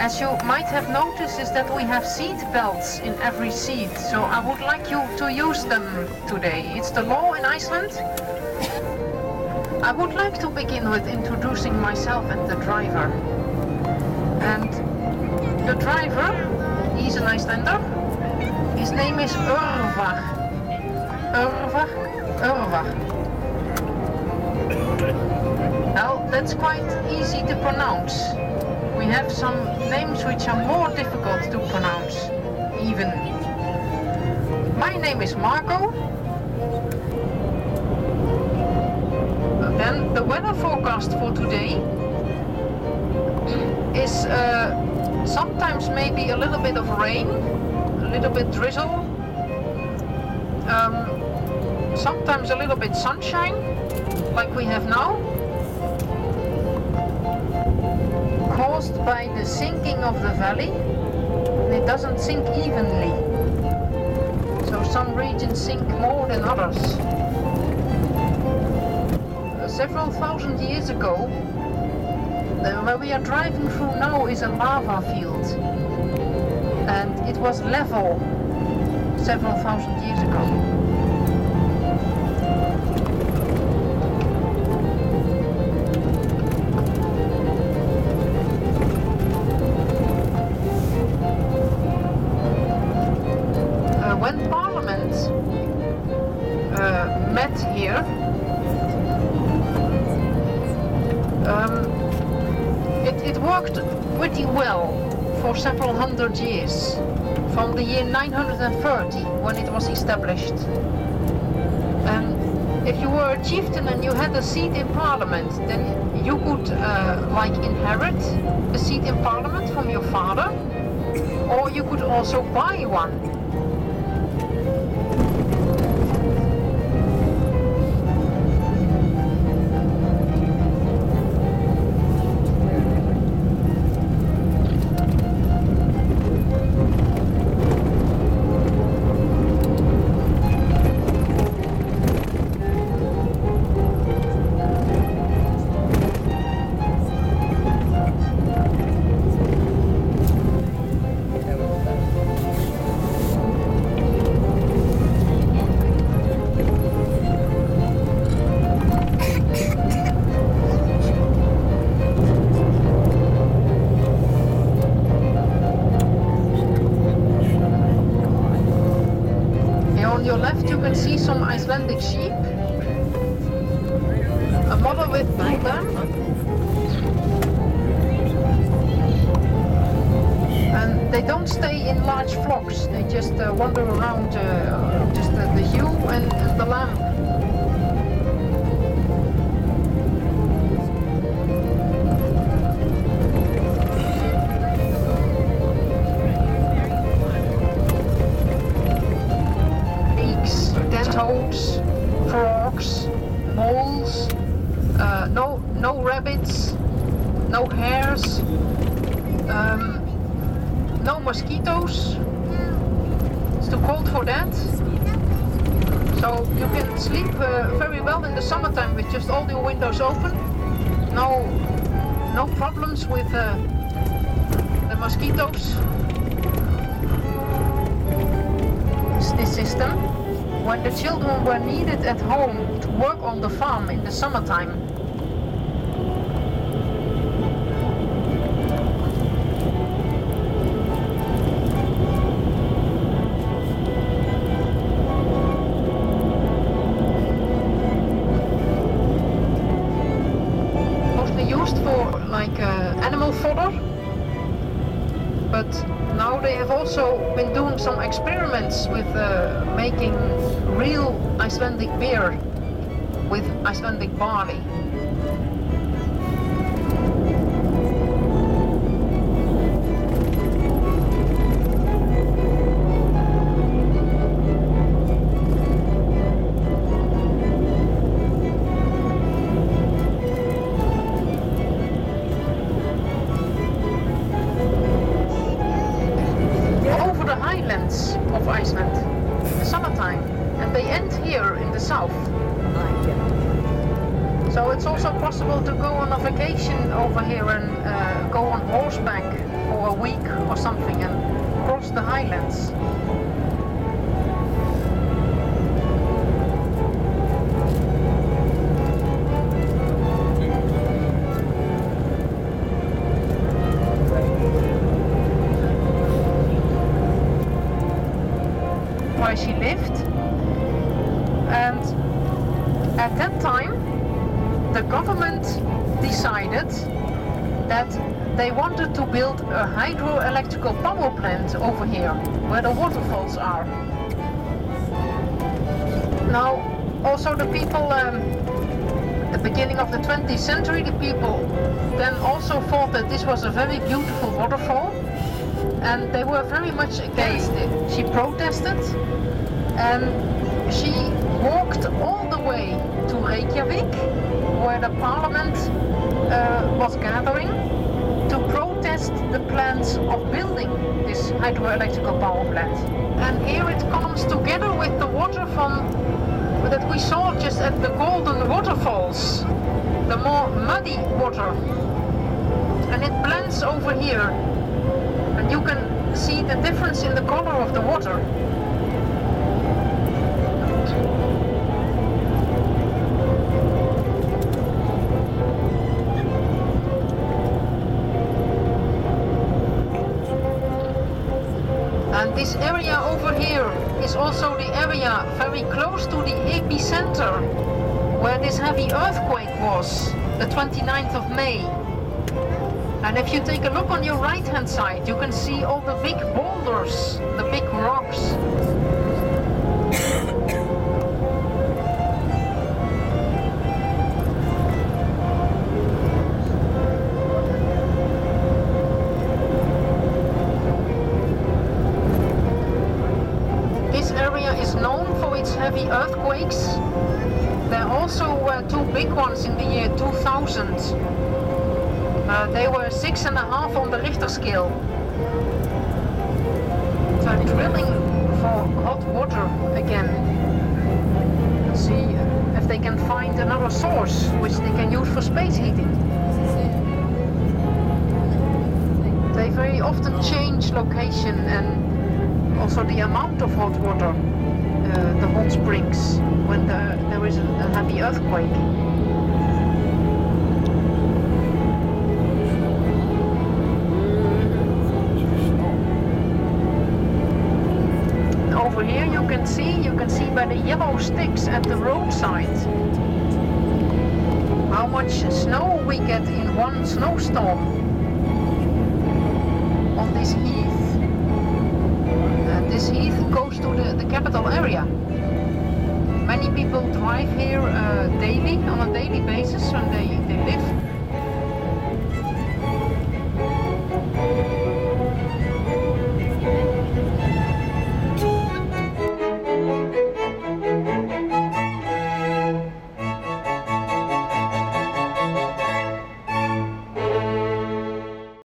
As you might have noticed is that we have seat belts in every seat, so I would like you to use them today. It's the law in Iceland. I would like to begin with introducing myself and the driver. And the driver, he's an Icelander. His name is Örvar. Örvar. Well, that's quite easy to pronounce. We have some names which are more difficult to pronounce, even. My name is Marco. Then the weather forecast for today is sometimes maybe a little bit of rain, a little bit drizzle, sometimes a little bit sunshine, like we have now, caused by the sinking of the valley. It doesn't sink evenly, so some regions sink more than others. Several thousand years ago, where we are driving through now is a lava field, and it was level several thousand years ago. When Parliament met here, it worked pretty well for several hundred years, from the year 930 when it was established. And if you were a chieftain and you had a seat in Parliament, then you could like inherit a seat in Parliament from your father, or you could also buy one. On your left you can see some Icelandic sheep, a mother with two lamb, and they don't stay in large flocks, they just wander around just the ewe and the lamb. Toads, frogs, moles, no rabbits, no hares, no mosquitoes. It's too cold for that. So you can sleep very well in the summertime with just all your windows open. No problems with the mosquitoes. It's this system. When the children were needed at home to work on the farm in the summertime. Mostly used for like animal fodder, but now they have also been doing some experiments with making real Icelandic beer with Icelandic barley. Over the highlands of Iceland in the summertime, and they end here in the south. So possible to go on a vacation over here and go on horseback for a week or something and cross the highlands. Where she lived, and at that time the government decided that they wanted to build a hydroelectrical power plant over here where the waterfalls are. Now also the people at the beginning of the 20th century, the people then also thought that this was a very beautiful waterfall, and they were very much against it. She protested, and she walked all the way to Reykjavik, where the parliament was gathering, to protest the plans of building this hydroelectrical power plant. And here it comes together with the water from that we saw just at the golden waterfalls, the more muddy water, and it blends over here. And you can see the difference in the color of the water. And this area over here is also the area very close to the epicenter where this heavy earthquake was, the 29th of May. And if you take a look on your right hand side, you can see all the big boulders, the big rocks. This area is known for its heavy earthquakes. There also were two big ones in the year 2000. They were 6.5 on the Richter scale. So I'm drilling for hot water again. See if they can find another source which they can use for space heating. They very often change location and also the amount of hot water, the hot springs, when there is a heavy earthquake. Over here you can see by the yellow sticks at the roadside how much snow we get in one snowstorm on this heath. This heath goes to the capital area. Many people drive here daily, on a daily basis, when they live